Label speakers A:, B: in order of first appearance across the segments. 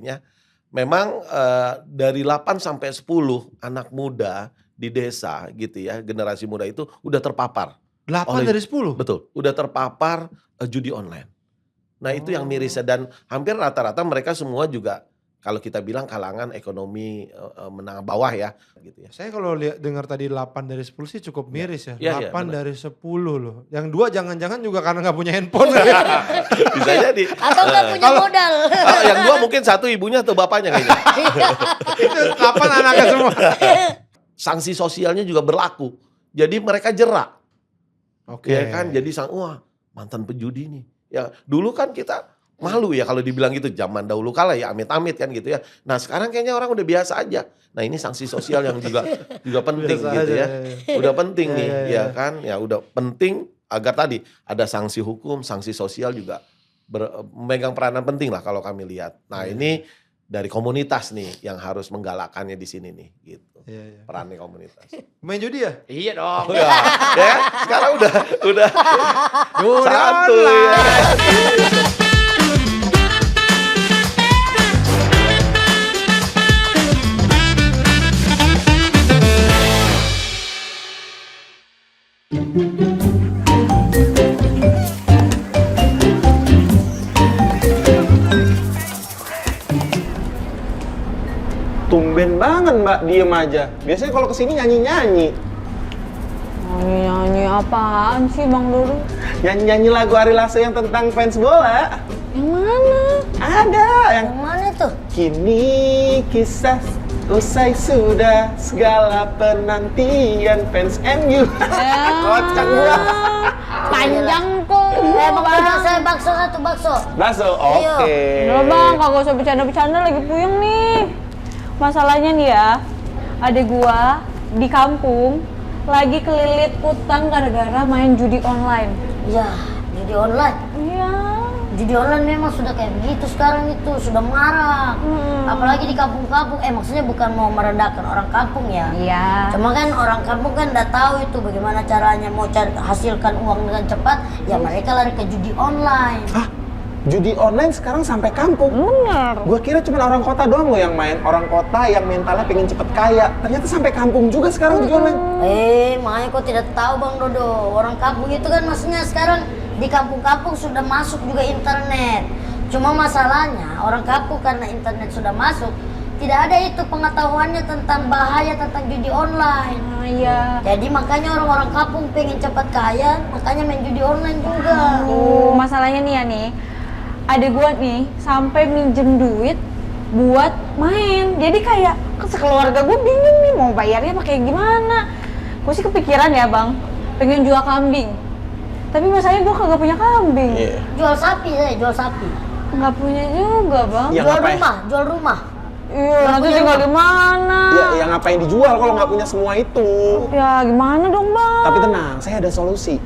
A: artinya memang dari 8 sampai 10 anak muda di desa gitu ya, generasi muda itu udah terpapar.
B: 8 dari 10?
A: Betul, udah terpapar judi online. Nah itu yang mirisnya dan hampir rata-rata mereka semua juga kalau kita bilang kalangan ekonomi menengah bawah ya gitu ya.
B: Saya kalau dengar tadi 8 dari 10 sih cukup miris ya.
A: Iya,
B: 8
A: benar.
B: dari 10 loh. Yang 2 jangan-jangan juga karena nggak punya handphone.
A: Bisa jadi.
C: Atau nggak punya modal.
A: Yang 2 mungkin 1 ibunya atau bapaknya kayaknya.
B: Itu kapan anaknya semua?
A: Sanksi sosialnya juga berlaku. Jadi mereka jerak.
B: Oke.
A: Ya kan, jadi wah mantan pejudi nih. Ya dulu kan kita malu ya kalau dibilang gitu, zaman dahulu kala ya amit-amit kan gitu ya. Nah sekarang kayaknya orang udah biasa aja. Nah ini sanksi sosial yang juga penting
B: Biasa
A: gitu
B: aja,
A: ya. Udah penting nih
B: ya.
A: ya kan. Ya udah penting agar tadi ada sanksi hukum, sanksi sosial juga memegang peranan penting lah kalau kami lihat. Nah ini dari komunitas nih yang harus menggalakkannya di sini nih gitu.
B: Iya.
A: Perannya komunitas.
B: Main judi ya?
D: Iya dong.
A: Ya, ya sekarang udah
B: Judi
A: satu
B: online.
A: ya.
D: Tumben banget Mbak, diem aja. Biasanya kalau kesini nyanyi-nyanyi.
E: Nyanyi apaan sih Bang Dodo?
D: Nyanyi-nyanyi lagu Ari Lasso yang tentang fans bola.
E: Yang mana?
D: Ada yang
C: Yang mana tuh?
D: kini kisah usai sudah segala penantian fans MU. Kocak gua.
E: Panjang kok.
C: Bang Dodo, saya bakso satu bakso.
D: Bakso,
C: Ayo.
D: oke.
E: Udah Bang, kagak usah bercanda-bercanda, lagi puyeng nih. Masalahnya nih ya, adek gua di kampung lagi kelilit utang gara-gara main judi online.
C: Ya, judi online.
E: Iya.
C: Judi online memang sudah kayak begitu sekarang itu, sudah marak. Apalagi di kampung-kampung, maksudnya bukan mau merendahkan orang kampung ya.
E: Iya.
C: Cuma kan orang kampung kan udah tahu itu bagaimana caranya mau hasilkan uang dengan cepat, ya mereka lari ke judi online.
D: Hah? Judi online sekarang sampai kampung.
E: Bener.
D: Gua kira cuma orang kota doang loh yang main. Orang kota yang mentalnya pengen cepet kaya. Ternyata sampai kampung juga sekarang judi online.
C: Makanya kok tidak tahu Bang Dodo. Orang kampung itu kan maksudnya sekarang di kampung-kampung sudah masuk juga internet. Cuma masalahnya orang kampung karena internet sudah masuk, tidak ada itu pengetahuannya tentang bahaya tentang judi online.
E: Iya.
C: Jadi makanya orang-orang kampung pengen cepat kaya, makanya main judi online juga.
E: Masalahnya nih ya nih, adek gua nih sampai minjem duit buat main. Jadi kayak sekeluarga gue bingung nih mau bayarnya pakai gimana. Gue sih kepikiran ya Bang, pengen jual kambing. Tapi masalahnya gue kagak punya kambing.
D: Iya.
C: Jual sapi saya, jual sapi.
E: Nggak punya juga Bang.
D: Ya,
C: Jual
D: ngapain?
C: rumah, jual rumah.
E: Iya, nanti tinggal di mana?
D: Ya, yang ngapain dijual kalau nggak punya semua itu?
E: Ya gimana dong Bang?
D: Tapi tenang, saya ada solusi.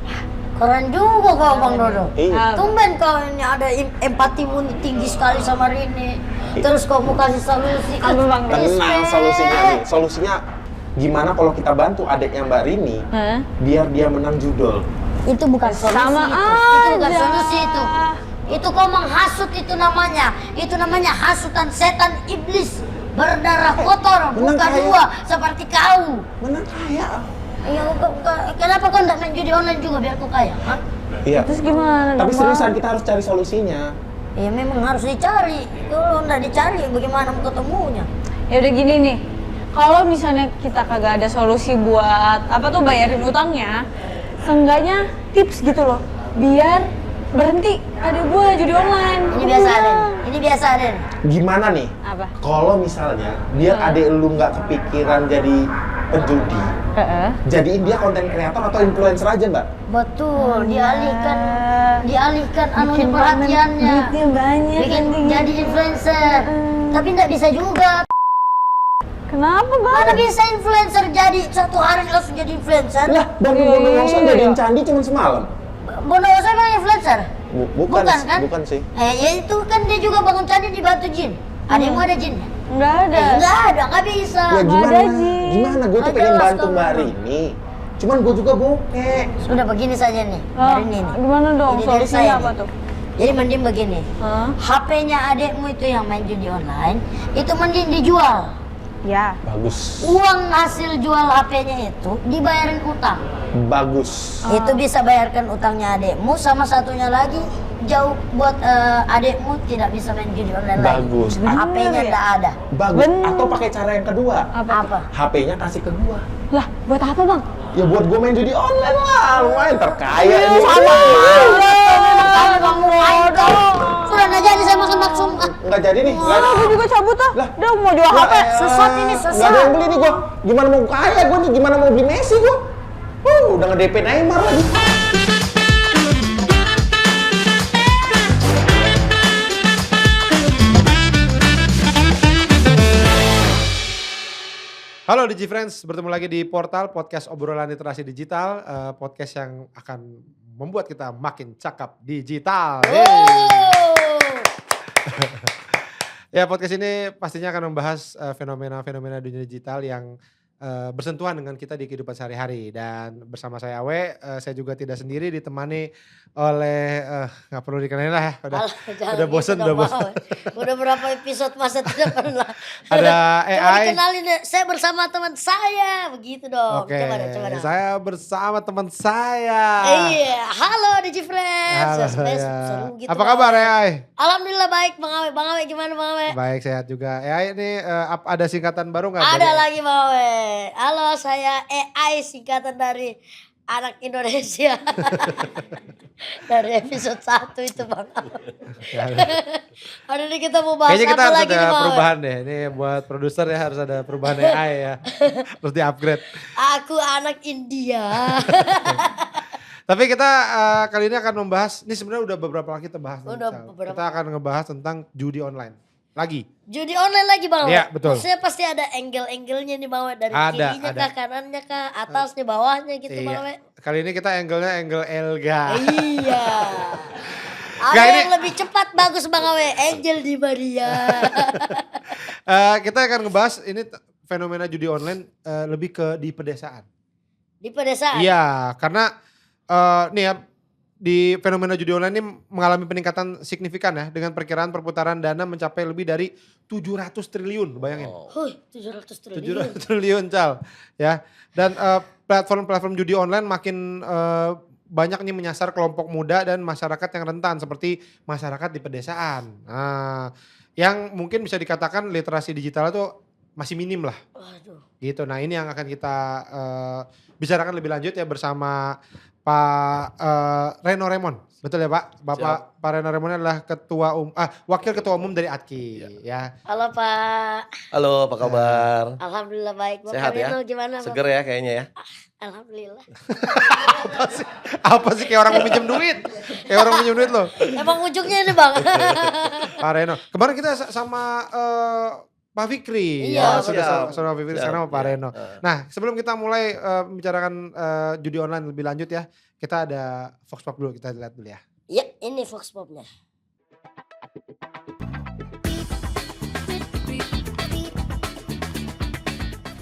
C: Keren juga kau Bang Dodo.
D: Iya.
C: Tumben kau ini ada empatimu tinggi sekali sama Rini. Terus kau mau kasih solusi.
E: Apa, Bang?
D: Tenang,
C: Respect.
D: solusinya nih. Solusinya gimana kalau kita bantu adiknya Mbak Rini
E: Hah?
D: biar dia menang judol?
C: Itu bukan solusi
E: Sama
C: itu. Itu bukan
E: aja.
C: solusi itu. Itu kau menghasut itu namanya. Itu namanya hasutan setan iblis berdarah kotor,
D: Menang
C: bukan
D: kaya.
C: dua seperti kau.
D: Menang kaya.
C: Iya, kenapa kau tidak main judi online juga biar kau kaya? Hah?
D: Iya.
E: Terus gimana
D: Tapi
E: dong,
D: seriusan
E: Bang?
D: kita harus cari solusinya.
C: Ya memang harus dicari. Kalau nggak dicari, bagaimana mau ketemunya?
E: Ya udah gini nih, kalau misalnya kita kagak ada solusi buat apa tuh bayarin utangnya, seenggaknya tips gitu loh, biar berhenti ada gua judi online.
C: Ini biasa Den. Ini biasa Den.
D: Gimana nih?
E: Apa?
D: Kalau misalnya biar adik lu nggak kepikiran jadi penjudi, jadiin dia konten kreator atau influencer aja Mbak.
C: Betul, dialihkan anunya
E: Bikin
C: perhatiannya.
E: duitnya banyak
C: Bikin
E: kan,
C: jadi influencer. Tapi nggak bisa juga.
E: Kenapa Bang?
C: Mana bisa influencer jadi satu hari langsung jadi influencer?
D: Lah, Bang
E: Iya,
D: Bondowoso
E: iya,
D: jadiin
E: iya.
D: candi cuma semalam.
C: Bondowoso emang influencer?
D: Bukan,
C: kan?
D: bukan sih.
C: Ya itu kan dia juga bangun candi dibantu jin. Ada yang mau ada jinnya?
E: Nggak ada.
C: Nggak ada, nggak bisa.
D: Ya
E: nggak
D: gimana?
E: ada, Ji.
D: Gimana? Gue tuh
C: Nggak
D: pengen
C: jelas
D: bantu
C: kamu.
D: Mbak Rini. Cuman gue juga bokeh.
C: Sudah begini saja nih,
E: Oh,
C: hari ini.
E: gimana dong?
C: Ini dari
E: Solusinya
C: saya
E: apa
C: nih.
E: tuh?
C: Jadi mending begini, HP-nya adekmu itu yang main judi online, itu mending dijual.
E: Ya.
D: Bagus.
C: Uang hasil jual HP-nya itu dibayarin utang.
D: Bagus.
C: Itu bisa bayarkan utangnya adekmu, sama satunya lagi jauh buat adekmu tidak bisa main judi online lagi.
D: Bagus.
C: HP-nya tidak ada.
D: Bagus.
E: Bener.
D: Atau pakai cara yang kedua.
C: Apa?
D: HP-nya kasih ke gua.
E: Lah, buat apa bang?
D: Ya buat gua main judi online lah. Lumayan terkaya ini.
C: Kamu kamu bodoh. Sudah nggak jadi saya makan maksum.
D: Nggak jadi nih. Nggak
E: Gue juga cabut ah.
D: Lah.
E: Udah mau jual HP.
C: Sesat ini,
D: Nggak
C: sesat.
D: ada yang beli nih gua. Gimana mau kaya gua nih? Gimana mau beli Messi gua? Udah nge-DP Neymar lagi.
B: Halo DigiFriends, bertemu lagi di Portal Podcast Obrolan Literasi Digital, podcast yang akan membuat kita makin cakap digital. Ya, podcast ini pastinya akan membahas fenomena-fenomena dunia digital yang bersentuhan dengan kita di kehidupan sehari-hari. Dan bersama saya Awe, saya juga tidak sendiri, ditemani oleh nggak perlu dikenalin lah ya, udah bosen, udah bosen.
C: Udah berapa episode masa tidak pernah.
B: Ada
C: Coba
B: AI.
C: dikenalin deh, saya bersama teman saya, begitu dong.
B: Oke,
C: Coba dong.
B: saya bersama teman saya.
C: Iya, halo DigiFriends.
B: Halo,
C: Seru
B: ya.
C: gitu
B: Apa
C: dong.
B: kabar AI?
C: Alhamdulillah baik, Bang Awe. Bang Awe gimana Bang Awe?
B: Baik, sehat juga. AI ini ada singkatan baru nggak?
C: Ada
B: dari-
C: lagi Bang Awe. Halo, saya AI singkatan dari Anak Indonesia. Dari episode 1 itu Bang Awe. Hari ini kita mau bahas
B: Kayaknya kita
C: apa
B: harus
C: lagi
B: ada
C: nih Bang Awe?
B: perubahan deh. Ini buat produser ya harus ada perubahan AI ya. Terus di-upgrade.
C: Aku anak India.
B: Tapi kita kali ini akan membahas, ini sebenarnya udah beberapa kali kita bahas. nih,
C: Udah
B: Sal.
C: beberapa.
B: Kita akan ngebahas tentang judi online. Lagi.
C: Judi online lagi Bang Awe?
B: Iya, betul.
C: Maksudnya pasti ada angle-angle-nya nih Bang Awe. Dari
B: Ada,
C: kirinya
B: ada.
C: kah, kanannya kah, atasnya, bawahnya gitu Bang Awe.
B: Kali ini kita angle-nya angle Elga.
C: Iya. Ada
B: Nggak,
C: yang lebih cepat bagus Bang Awe. Angel di Maria.
B: Kita akan ngebahas ini fenomena judi online lebih ke di pedesaan.
C: Di pedesaan.
B: Iya, karena nih ya di fenomena judi online ini mengalami peningkatan signifikan ya dengan perkiraan perputaran dana mencapai lebih dari 700 triliun, bayangin.
C: Huh, 700 triliun.
B: 700 triliun, Cal. Ya. Dan platform-platform judi online makin banyak nih menyasar kelompok muda dan masyarakat yang rentan seperti masyarakat di pedesaan. Nah, yang mungkin bisa dikatakan literasi digital itu masih minim lah.
C: Waduh.
B: Gitu. Nah, ini yang akan kita bicarakan lebih lanjut ya bersama Pak Reno Remon. Betul ya Pak? Pak Reno Remon adalah wakil ketua umum dari ATKI ya.
C: Halo Pak.
A: Halo, apa kabar?
C: Alhamdulillah baik. Bapak
A: Sehat ya?
C: Reno gimana?
A: Seger ya kayaknya ya.
C: Alhamdulillah.
B: Apa sih kayak orang mau pinjam duit? Kayak orang pinjam duit loh.
C: Emang ujungnya ini Bang.
B: Pak Reno. Kemarin kita sama Pak Fikri.
C: Iya,
B: Sudah
A: siap.
B: sama Pak Fikri,
A: Siap,
B: sekarang sama Pak
A: iya.
B: Reno. Nah, sebelum kita mulai membicarakan judi online lebih lanjut ya, kita ada Vox Pop dulu, kita lihat dulu ya.
C: Ya, ini Vox Popnya.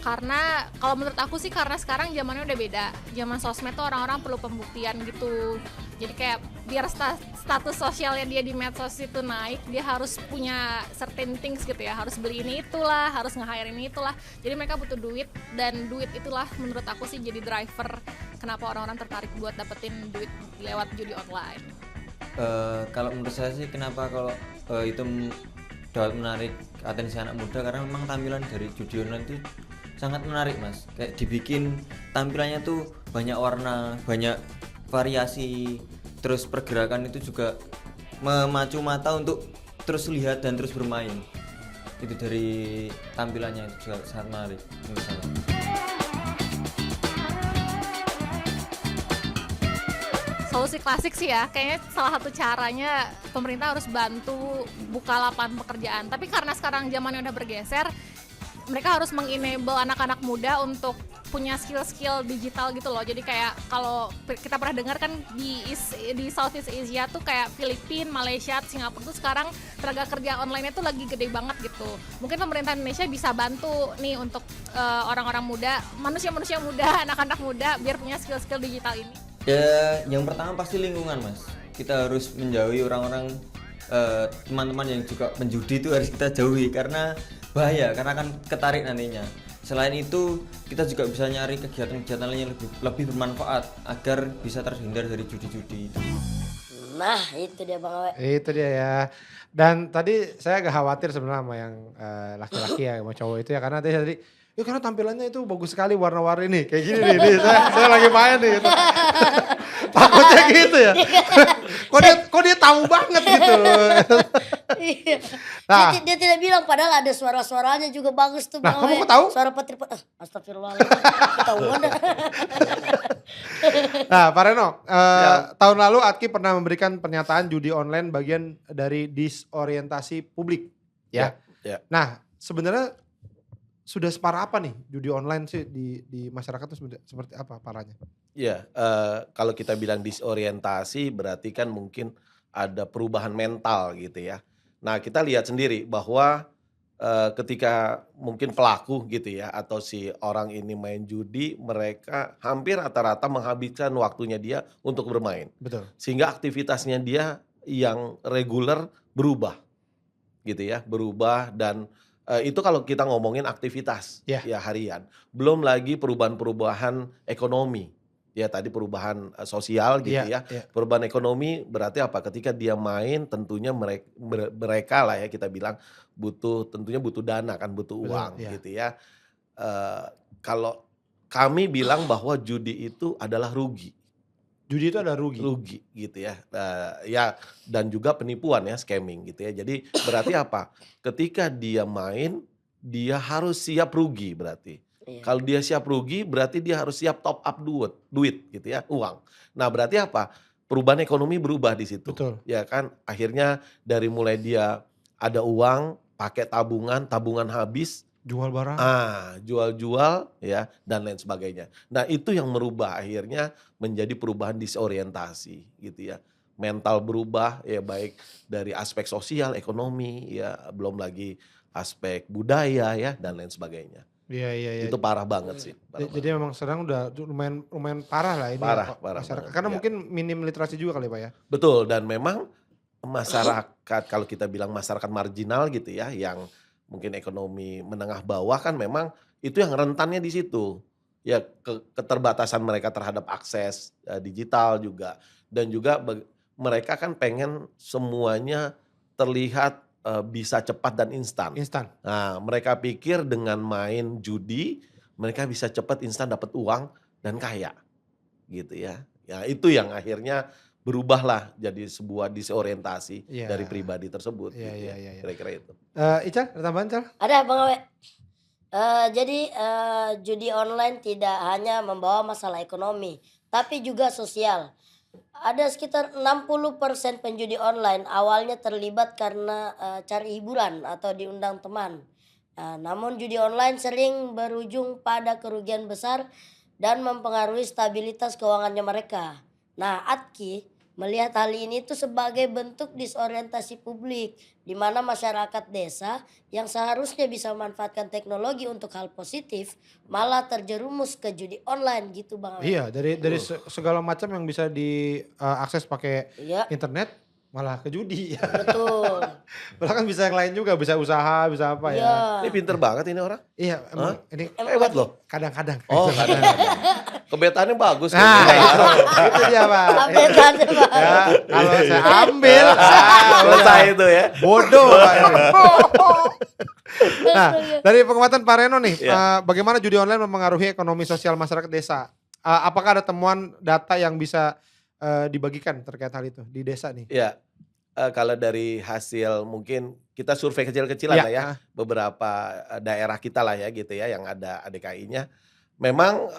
F: Karena kalau menurut aku sih karena sekarang zamannya udah beda. Zaman sosmed tuh orang-orang perlu pembuktian gitu. Jadi kayak biar status sosialnya dia di medsos itu naik, dia harus punya certain things gitu ya. Harus beli ini itulah, harus nge-hire ini itulah. Jadi mereka butuh duit dan duit itulah menurut aku sih jadi driver kenapa orang-orang tertarik buat dapetin duit lewat judi online.
G: Kalau menurut saya sih kenapa kalau itu dapat menarik atensi anak muda karena memang tampilan dari judi online itu sangat menarik mas, kayak dibikin tampilannya tuh banyak warna, banyak variasi, terus pergerakan itu juga memacu mata untuk terus lihat dan terus bermain. Itu dari tampilannya itu juga sangat menarik menurut saya.
F: Solusi klasik sih ya, kayaknya salah satu caranya pemerintah harus bantu buka lapangan pekerjaan. Tapi karena sekarang zamannya udah bergeser, mereka harus mengenable anak-anak muda untuk punya skill-skill digital gitu loh. Jadi kayak kalau kita pernah dengar kan di Southeast Asia tuh kayak Filipina, Malaysia, Singapura tuh sekarang tenaga kerja online itu lagi gede banget gitu. Mungkin pemerintah Indonesia bisa bantu nih untuk orang-orang muda, manusia-manusia muda, anak-anak muda biar punya skill-skill digital ini.
G: Ya, yang pertama pasti lingkungan mas. kita harus menjauhi orang-orang teman-teman yang juga penjudi itu harus kita jauhi karena bahaya, karena akan ketarik nantinya. Selain itu kita juga bisa nyari kegiatan-kegiatan lain yang lebih bermanfaat agar bisa terhindar dari judi-judi itu.
C: Nah, itu dia Bang Awe.
B: Itu dia ya. Dan tadi saya agak khawatir sebenarnya sama yang laki-laki ya, sama cowok itu ya. Karena tadi, ya karena tampilannya itu bagus sekali warna-warni nih. Kayak gini nih, saya lagi main nih. Gitu. Takutnya gitu ya. kok dia tahu banget gitu.
C: Iya.
B: Nah.
C: Dia tidak bilang padahal ada suara-suaranya juga bagus tuh
B: Nah,
C: Bang
B: kamu
C: Awe.
B: kok tahu?
C: Suara Patriot. Astagfirullahaladzim. Ketahuan dah.
B: Nah, Pak Reno, tahun lalu Atki pernah memberikan pernyataan judi online bagian dari disorientasi publik. Ya.
A: Ya.
B: Nah, sebenarnya sudah separah apa nih judi online sih di masyarakat itu seperti apa parahnya?
A: Iya, kalau kita bilang disorientasi berarti kan mungkin ada perubahan mental gitu ya. Nah kita lihat sendiri bahwa ketika mungkin pelaku gitu ya atau si orang ini main judi, mereka hampir rata-rata menghabiskan waktunya dia untuk bermain.
B: Betul.
A: Sehingga aktivitasnya dia yang reguler berubah gitu ya, berubah dan itu kalau kita ngomongin aktivitas
B: Ya.
A: ya harian. Belum lagi perubahan-perubahan ekonomi. Ya tadi perubahan sosial gitu
B: Iya,
A: ya.
B: iya.
A: Perubahan ekonomi berarti apa? Ketika dia main tentunya mereka lah ya kita bilang tentunya butuh dana kan, butuh
B: Betul,
A: uang
B: iya.
A: gitu ya. Kalau kami bilang bahwa judi itu adalah rugi.
B: Judi itu ada rugi.
A: Rugi gitu ya. Ya dan juga penipuan ya, scamming gitu ya. Jadi berarti apa? Ketika dia main, dia harus siap rugi berarti.
C: Iya.
A: Kalau dia siap rugi berarti dia harus siap top up duit gitu ya, uang. Nah, berarti apa? Perubahan ekonomi berubah di situ.
B: Betul.
A: Ya kan? Akhirnya dari mulai dia ada uang, pakai tabungan habis,
B: Jual barang.
A: jual-jual ya dan lain sebagainya. Nah, itu yang merubah akhirnya menjadi perubahan disorientasi gitu ya. Mental berubah ya baik dari aspek sosial, ekonomi ya, belum lagi aspek budaya ya dan lain sebagainya.
B: Iya.
A: Itu parah banget sih. Parah
B: Jadi memang sekarang udah lumayan parah lah ini
A: Parah,
B: ya, Pak,
A: parah
B: masyarakat.
A: banget,
B: Karena
A: ya.
B: mungkin minim literasi juga kali Pak ya.
A: Betul, dan memang masyarakat kalau kita bilang masyarakat marginal gitu ya, yang mungkin ekonomi menengah bawah kan memang itu yang rentannya di situ. Ya keterbatasan mereka terhadap akses digital juga dan juga mereka kan pengen semuanya terlihat bisa cepat dan instan.
B: Instan.
A: Nah, mereka pikir dengan main judi mereka bisa cepat instan dapat uang dan kaya. Gitu ya. Ya itu yang akhirnya berubahlah jadi sebuah disorientasi
B: Iya.
A: dari pribadi tersebut.
B: Iya,
A: gitu ya.
B: iya.
A: Kira-kira itu.
B: Ica, ada tambahan Cal?
C: Ada Bang Awe. Jadi judi online tidak hanya membawa masalah ekonomi, tapi juga sosial. Ada sekitar 60% penjudi online awalnya terlibat karena cari hiburan atau diundang teman. Namun judi online sering berujung pada kerugian besar dan mempengaruhi stabilitas keuangannya mereka. Nah, Atki melihat hal ini itu sebagai bentuk disorientasi publik, di mana masyarakat desa yang seharusnya bisa memanfaatkan teknologi untuk hal positif malah terjerumus ke judi online gitu Bang Awe.
B: Iya, dari segala macam yang bisa diakses pakai
C: Iya,
B: internet malah ke judi ya.
C: betul.
B: Padahal kan bisa yang lain juga, bisa usaha, bisa apa ya.
A: Ini pinter banget ini orang.
B: Iya, emang ini
A: Hebat loh.
B: kadang-kadang.
A: Oh, kadang. Kebetaannya bagus.
B: Nah,
A: kayaknya.
B: itu dia Pak.
C: Update-annya, Pak.
B: Ya, kalau saya ambil,
A: Selesai itu ya.
B: bodoh Pak ini. Nah, dari pengamatan Pak Reno nih,
A: Iya.
B: bagaimana judi online mempengaruhi ekonomi sosial masyarakat desa? Apakah ada temuan data yang bisa dibagikan terkait hal itu di desa nih?
A: Ya, kalau dari hasil mungkin kita survei kecil-kecilan
B: Iya,
A: lah ya, beberapa daerah kita lah ya gitu ya yang ada ADKI-nya. Memang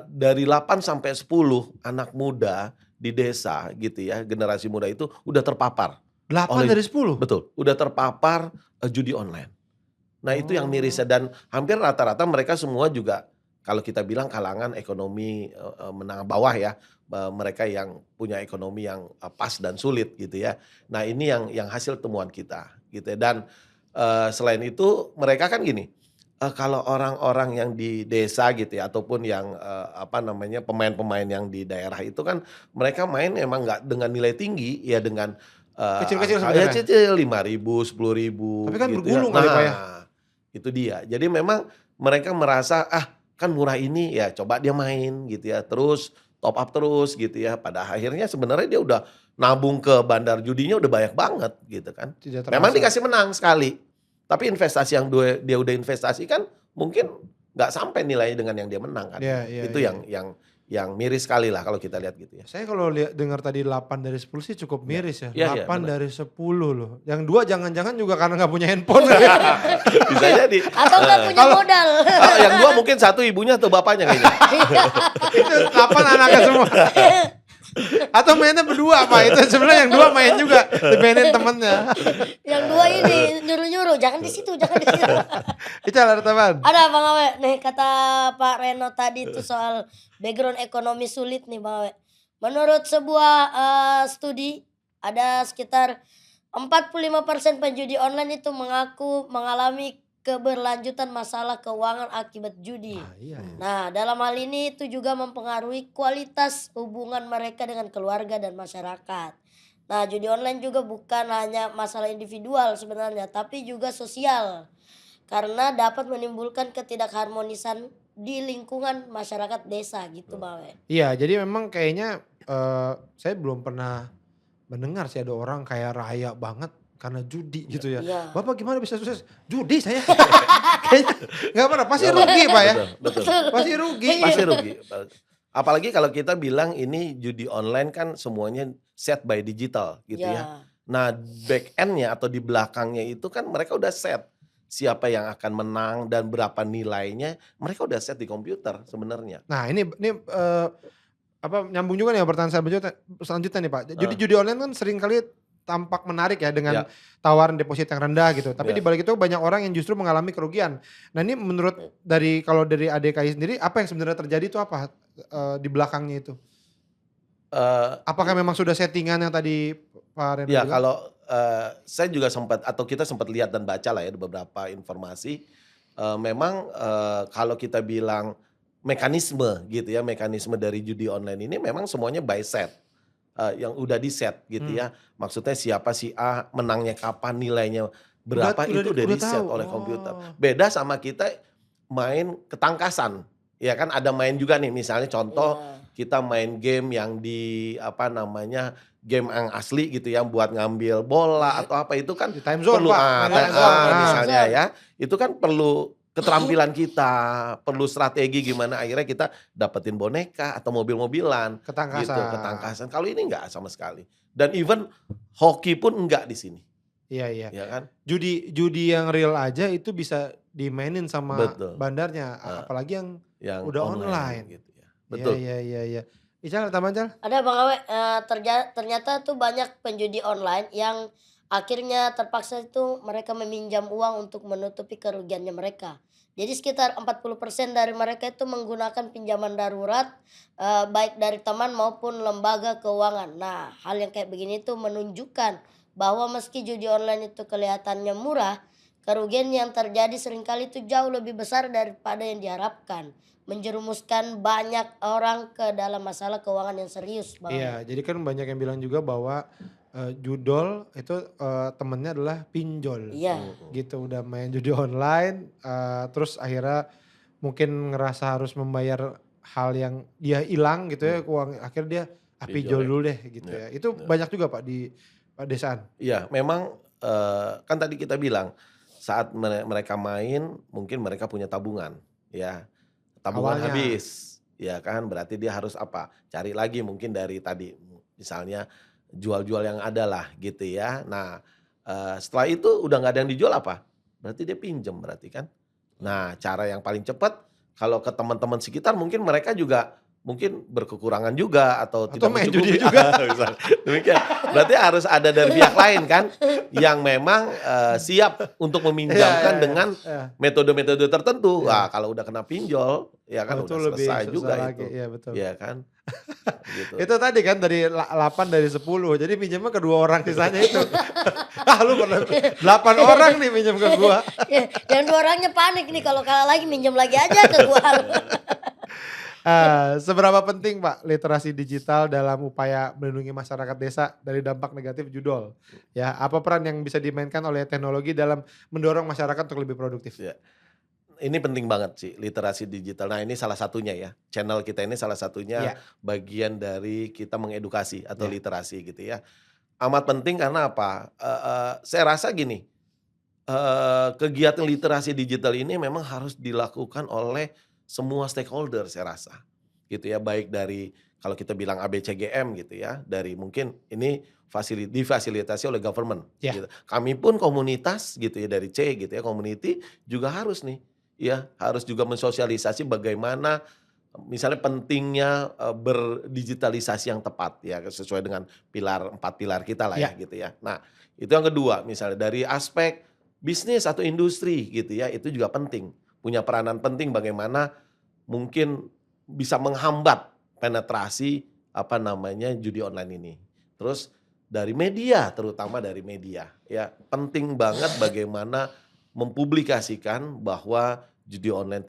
A: dari 8 sampai 10 anak muda di desa gitu ya, generasi muda itu udah terpapar.
B: 8
A: oleh-
B: dari 10?
A: Betul, udah terpapar judi online. Nah, itu yang mirisnya dan hampir rata-rata mereka semua juga kalau kita bilang kalangan ekonomi menengah bawah ya, mereka yang punya ekonomi yang pas dan sulit gitu ya. Nah, ini yang hasil temuan kita gitu ya. Dan selain itu mereka kan gini, Kalau orang-orang yang di desa gitu ya ataupun yang, apa namanya, pemain-pemain yang di daerah itu kan mereka main emang nggak dengan nilai tinggi, ya dengan,
B: Kecil-kecil
A: angka ya
B: sebenarnya?
A: kecil 5.000, 10.000
B: Tapi kan
A: gitu ya.
B: bergulung kali, Pak, ya?
A: Nah, itu dia. Jadi memang mereka merasa, "Ah, kan murah ini, ya coba dia main," gitu ya, terus top up terus gitu ya. Pada akhirnya sebenarnya dia udah nabung ke bandar judinya udah banyak banget gitu kan.
B: Tidak
A: Memang
B: terasa.
A: dikasih menang sekali. Tapi investasi yang dia udah investasi kan mungkin nggak sampai nilainya dengan yang dia menang kan.
B: Iya, iya,
A: Itu
B: iya.
A: yang miris sekali lah kalau kita lihat gitu ya.
B: Saya kalau dengar tadi 8 dari 10 sih cukup miris ya.
A: Iya, iya,
B: 8
A: benar.
B: dari 10 loh. Yang 2 jangan-jangan juga karena nggak punya handphone.
A: Bisa jadi.
C: Atau nggak punya modal.
A: Yang dua mungkin satu ibunya atau bapaknya kayaknya.
B: Itu 8 anaknya semua. Atau mainnya berdua Pak. Itu sebenarnya yang 2 main juga. Dimainin temennya.
C: Yang 2 ini nyuruh-nyuruh, jangan di situ, jangan di situ.
B: Ical ada teman.
C: Ada Bang Awe, nih kata Pak Reno tadi itu soal background ekonomi sulit nih Bang Awe. Menurut sebuah studi, ada sekitar 45% penjudi online itu mengaku mengalami keberlanjutan masalah keuangan akibat judi.
B: Iya.
C: Nah, dalam hal ini itu juga mempengaruhi kualitas hubungan mereka dengan keluarga dan masyarakat. Nah, judi online juga bukan hanya masalah individual sebenarnya, tapi juga sosial. Karena dapat menimbulkan ketidakharmonisan di lingkungan masyarakat desa gitu, Bawe.
B: Iya, jadi memang kayaknya saya belum pernah mendengar sih ada orang kayak raya banget karena judi gitu ya.
C: Iya.
B: Bapak gimana bisa sukses? Judi saya. Kayaknya nggak pernah. Pasti rugi Pak ya.
A: Betul.
B: Pasti rugi.
A: Pasti rugi. Apalagi kalau kita bilang ini judi online kan semuanya set by digital gitu ya. Nah, back end-nya atau di belakangnya itu kan mereka udah set siapa yang akan menang dan berapa nilainya, mereka udah set di komputer sebenarnya.
B: Nah ini apa nyambung juga nih ya pertanyaan selanjutnya nih Pak. Judi online kan sering kali tampak menarik ya dengan
A: Ya.
B: tawaran deposit yang rendah gitu. Tapi
A: Ya.
B: di balik itu banyak orang yang justru mengalami kerugian. Nah ini menurut kalau dari ADKI sendiri apa yang sebenarnya terjadi itu apa di belakangnya itu? Apakah memang sudah settingan yang tadi Pak Reno
A: Ya
B: bilang?
A: kalau saya juga kita sempat lihat dan baca lah ya beberapa informasi. Memang kalau kita bilang mekanisme gitu ya, mekanisme dari judi online ini memang semuanya by set. Yang udah di set gitu ya. Maksudnya siapa si A, menangnya kapan, nilainya berapa itu udah di set
B: tahu.
A: oleh komputer. Beda sama kita main ketangkasan. Ya kan ada main juga nih misalnya contoh kita main game yang di game yang asli gitu ya buat ngambil bola atau apa itu kan
B: Di time zone,
A: perlu
B: Pak. Main time zone.
A: misalnya ya. Itu kan perlu keterampilan kita, perlu strategi gimana akhirnya kita dapetin boneka atau mobil-mobilan
B: Ketangkasan.
A: gitu, ketangkasan. Kalau ini enggak sama sekali. Dan even hoki pun enggak di sini,
B: Iya iya.
A: ya kan?
B: Judi yang real aja itu bisa dimainin sama
A: Betul.
B: bandarnya, apalagi yang udah online.
A: gitu ya. Betul.
B: Iya. Ical, tambah Ical?
C: Ada Bang Awe, ternyata tuh banyak penjudi online yang akhirnya terpaksa itu mereka meminjam uang untuk menutupi kerugiannya mereka. Jadi sekitar 40% dari mereka itu menggunakan pinjaman darurat baik dari teman maupun lembaga keuangan. Nah, hal yang kayak begini itu menunjukkan bahwa meski judi online itu kelihatannya murah, kerugian yang terjadi seringkali itu jauh lebih besar daripada yang diharapkan. Menjerumuskan banyak orang ke dalam masalah keuangan yang serius, Bang.
B: Iya, jadi kan banyak yang bilang juga bahwa judol itu temennya adalah pinjol.
C: Iya.
B: Gitu udah main judi online, terus akhirnya mungkin ngerasa harus membayar hal yang dia hilang gitu ya, uang akhirnya dia pinjol
A: Pinjol ya.
B: dulu deh gitu ya. Itu banyak juga Pak di pedesaan.
A: Iya, memang kan tadi kita bilang saat mereka main mungkin mereka punya tabungan, ya. Tabungan
B: Awalnya.
A: habis, ya kan? Berarti dia harus apa? Cari lagi mungkin dari tadi misalnya jual-jual yang ada lah gitu ya. Nah, setelah itu udah nggak ada yang dijual apa? Berarti dia pinjem berarti kan? Nah, cara yang paling cepat kalau ke teman-teman sekitar mungkin mereka juga mungkin berkekurangan juga atau tidak
B: main
A: mencukupi
B: judi juga.
A: Misal. Demikian. Berarti harus ada dari pihak lain kan yang memang siap untuk meminjamkan
B: Iya.
A: dengan metode-metode tertentu. Wah, kalau udah kena pinjol ya kan
B: Oh, itu
A: udah
B: lebih
A: selesai
B: susah
A: juga
B: lagi.
A: itu.
B: Iya betul.
A: Ya kan? Gitu.
B: Itu tadi kan dari 8 dari 10. Jadi minjemnya ke 2 orang sisanya itu. Lu pernah 8 orang nih minjem ke gua.
C: Yang 2 orangnya panik nih kalau kalah lagi minjem lagi aja ke gua.
B: Seberapa penting Pak literasi digital dalam upaya melindungi masyarakat desa dari dampak negatif judol? Ya, apa peran yang bisa dimainkan oleh teknologi dalam mendorong masyarakat untuk lebih produktif?
A: Ya. Ini penting banget sih literasi digital. Nah ini salah satunya ya. Channel kita ini salah satunya
B: Iya.
A: bagian dari kita mengedukasi atau
B: Iya.
A: literasi gitu ya. Amat penting karena apa? Saya rasa gini, kegiatan literasi digital ini memang harus dilakukan oleh semua stakeholder saya rasa. Gitu ya, baik dari kalau kita bilang ABCGM gitu ya, dari mungkin ini difasilitasi oleh government
B: Ya.
A: gitu. Kami pun komunitas gitu ya dari C gitu ya, community juga harus nih ya, harus juga mensosialisasi bagaimana misalnya pentingnya berdigitalisasi yang tepat ya, sesuai dengan 4 pilar kita lah ya gitu ya. Nah, itu yang kedua misalnya dari aspek bisnis atau industri gitu ya, itu juga penting. Punya peranan penting bagaimana mungkin bisa menghambat penetrasi judi online ini. Terus dari media, terutama dari media ya, penting banget bagaimana mempublikasikan bahwa judi online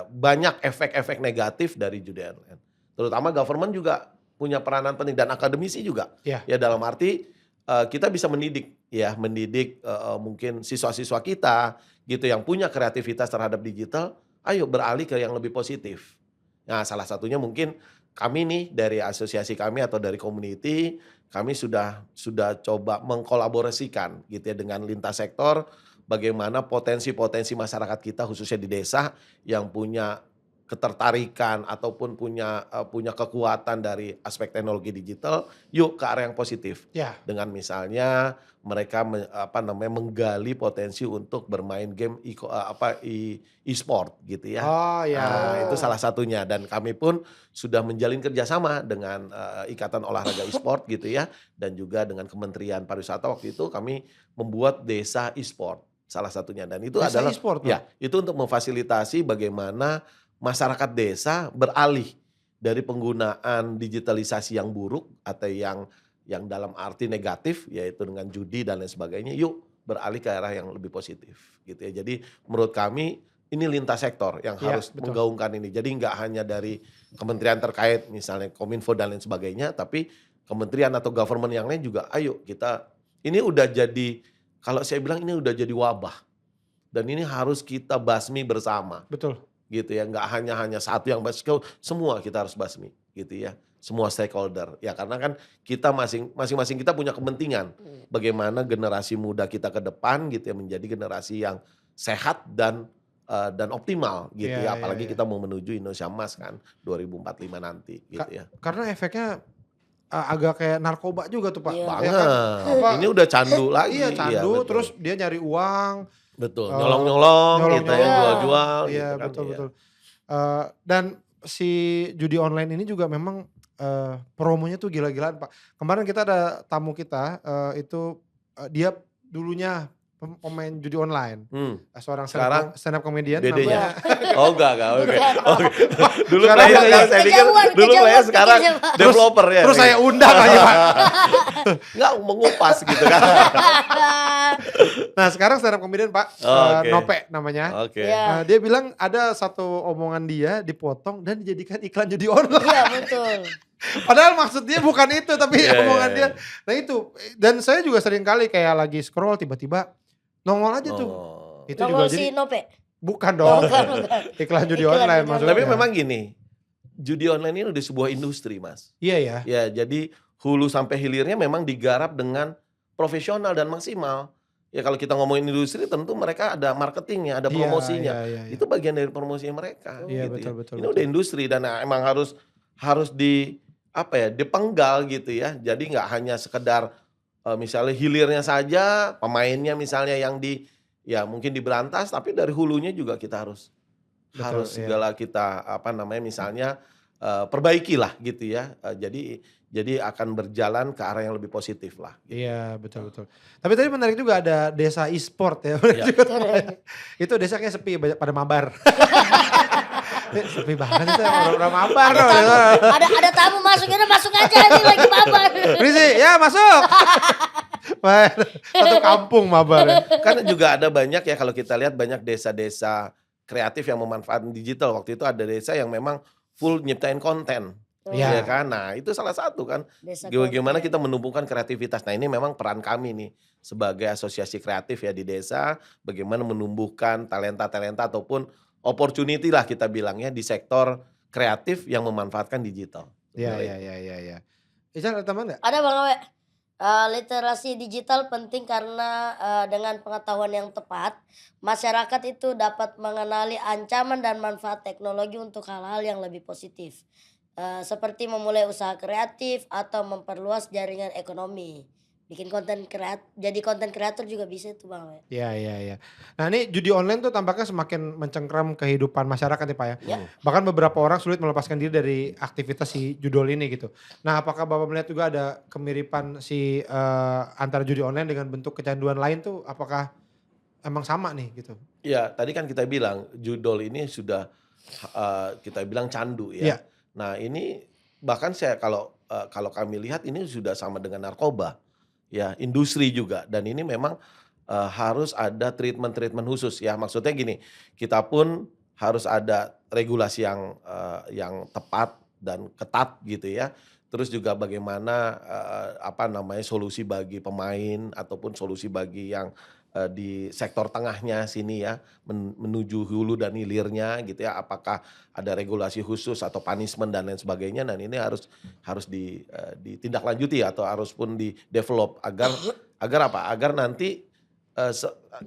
A: banyak efek-efek negatif dari judi online. Terutama government juga punya peranan penting dan akademisi juga.
B: Ya.
A: Ya dalam arti kita bisa mendidik mungkin siswa-siswa kita gitu yang punya kreativitas terhadap digital, ayo beralih ke yang lebih positif. Nah, salah satunya mungkin kami nih dari asosiasi kami atau dari community, kami sudah coba mengkolaborasikan gitu ya dengan lintas sektor bagaimana potensi-potensi masyarakat kita khususnya di desa yang punya ketertarikan ataupun punya kekuatan dari aspek teknologi digital, yuk ke arah yang positif.
B: Ya.
A: Dengan misalnya mereka menggali potensi untuk bermain game e-sport gitu ya.
B: Oh ya.
A: Nah, itu salah satunya dan kami pun sudah menjalin kerjasama dengan Ikatan Olahraga e-sport gitu ya, dan juga dengan Kementerian Pariwisata. Waktu itu kami membuat desa e-sport salah satunya, dan itu
B: Desa
A: adalah
B: e-sport,
A: ya itu untuk memfasilitasi bagaimana masyarakat desa beralih dari penggunaan digitalisasi yang buruk atau yang dalam arti negatif yaitu dengan judi dan lain sebagainya, yuk beralih ke arah yang lebih positif gitu ya. Jadi menurut kami ini lintas sektor yang
B: Iya,
A: harus
B: betul.
A: menggaungkan ini. Jadi nggak hanya dari kementerian terkait misalnya Kominfo dan lain sebagainya, tapi kementerian atau government yang lain juga ayo kita, ini udah jadi, kalau saya bilang ini udah jadi wabah dan ini harus kita basmi bersama
B: Betul.
A: gitu ya, nggak hanya satu yang basmi, semua kita harus basmi gitu ya, semua stakeholder ya, karena kan kita masing-masing kita punya kepentingan bagaimana generasi muda kita ke depan gitu ya menjadi generasi yang sehat dan optimal gitu
B: Iya,
A: ya, apalagi
B: iya.
A: kita mau menuju Indonesia Emas kan 2045 nanti gitu ya.
B: Karena efeknya agak kayak narkoba juga tuh Pak.
C: Iya.
B: Ya
A: Banget.
B: kan? Apa,
A: Ini udah candu lagi.
B: iya candu,
A: betul.
B: terus dia nyari uang.
A: betul,
B: eh,
A: nyolong-nyolong gitu ya,
B: nyolong-nyolong.
A: jual-jual
B: Iya
A: gitu kan.
B: betul. Dan si judi online ini juga memang promonya tuh gila-gilaan Pak. Kemarin kita ada tamu kita dia dulunya pemain judi online. Seorang
A: Sekarang
B: stand up comedian
A: dedenya.
B: namanya.
A: Oh enggak, oke.
C: Bukan.
A: Oke. Dulu
B: Sekarang
A: player
B: udah
A: ya, saya pikir
C: kejauhan,
A: dulu
C: kejauhan
A: player, sekarang
C: pikirnya, Pak.
A: developer ya.
B: Terus saya undang aja Pak.
A: Enggak mengupas gitu kan.
B: Nah sekarang stand up comedian Pak,
A: Oke.
B: Nope namanya.
A: Oke.
C: Iya.
B: Dia bilang ada satu omongan dia dipotong dan dijadikan iklan judi online.
C: Iya betul.
B: Padahal maksud dia bukan itu, tapi
A: Iya,
B: omongan
A: iya,
B: dia. Nah itu, dan saya juga sering kali kayak lagi scroll tiba-tiba nongol aja tuh.
A: Oh.
B: Itu juga
C: Nongol si
B: jadi
C: Nope.
B: bukan
C: Oh,
B: dong.
C: bukan.
B: Iklan judi
C: Iklan
B: online
C: judi
B: maksudnya.
A: Tapi memang gini, judi online ini udah sebuah industri, Mas.
B: Iya ya.
A: Ya, jadi hulu sampai hilirnya memang digarap dengan profesional dan maksimal. Ya kalau kita ngomongin industri tentu mereka ada marketingnya, ada
B: Iya,
A: promosinya.
B: iya.
A: Itu bagian dari promosinya mereka.
B: Iya,
A: gitu ya.
B: betul.
A: Ini udah industri dan emang harus dipenggal gitu ya. Jadi nggak hanya sekedar misalnya hilirnya saja, pemainnya misalnya yang mungkin diberantas, tapi dari hulunya juga kita harus
B: Betul, iya.
A: segala kita misalnya perbaiki lah gitu ya. Jadi akan berjalan ke arah yang lebih positif lah. Gitu.
B: Iya betul. Tapi tadi menarik juga ada desa e-sport ya.
A: Iya.
B: Itu desa kayak sepi, banyak pada mabar. Sepi banget itu orang mabar.
C: Ada tamu masuk, ya udah masuk aja nih lagi mabar.
B: Risi, ya masuk. Satu kampung mabar.
A: Kan juga ada banyak ya kalau kita lihat banyak desa-desa kreatif yang memanfaatkan digital. Waktu itu ada desa yang memang full nyiptain konten.
B: Iya.
A: Ya kan? Nah, itu salah satu kan.
C: Desa
A: Bagaimana
C: konten.
A: kita menumbuhkan kreativitas. Nah, ini memang peran kami nih sebagai asosiasi kreatif ya di desa, bagaimana menumbuhkan talenta-talenta ataupun opportunity lah kita bilangnya di sektor kreatif yang memanfaatkan digital.
B: Iya,
A: Betul ya?
B: iya. Ican ada tambahan nggak?
C: Ada Bang Awe. Literasi digital penting karena dengan pengetahuan yang tepat, masyarakat itu dapat mengenali ancaman dan manfaat teknologi untuk hal-hal yang lebih positif. Seperti memulai usaha kreatif atau memperluas jaringan ekonomi. Bikin jadi konten kreator juga bisa itu Bang Awe.
B: Iya. Nah ini judi online tuh tampaknya semakin mencengkram kehidupan masyarakat ya Pak ya.
C: Ya.
B: Bahkan beberapa orang sulit melepaskan diri dari aktivitas si judol ini gitu. Nah apakah Bapak melihat juga ada kemiripan si antara judi online dengan bentuk kecanduan lain tuh apakah emang sama nih gitu?
A: Ya, tadi kan kita bilang judol ini sudah kita bilang candu ya.
B: Iya.
A: Nah, ini bahkan saya kalau kami lihat ini sudah sama dengan narkoba. Ya, industri juga dan ini memang harus ada treatment khusus ya. Maksudnya gini, kita pun harus ada regulasi yang tepat dan ketat gitu ya. Terus juga bagaimana solusi bagi pemain ataupun solusi bagi yang di sektor tengahnya sini ya menuju hulu dan hilirnya gitu ya, apakah ada regulasi khusus atau punishment dan lain sebagainya, dan ini harus ditindaklanjuti atau harus pun di develop agar nanti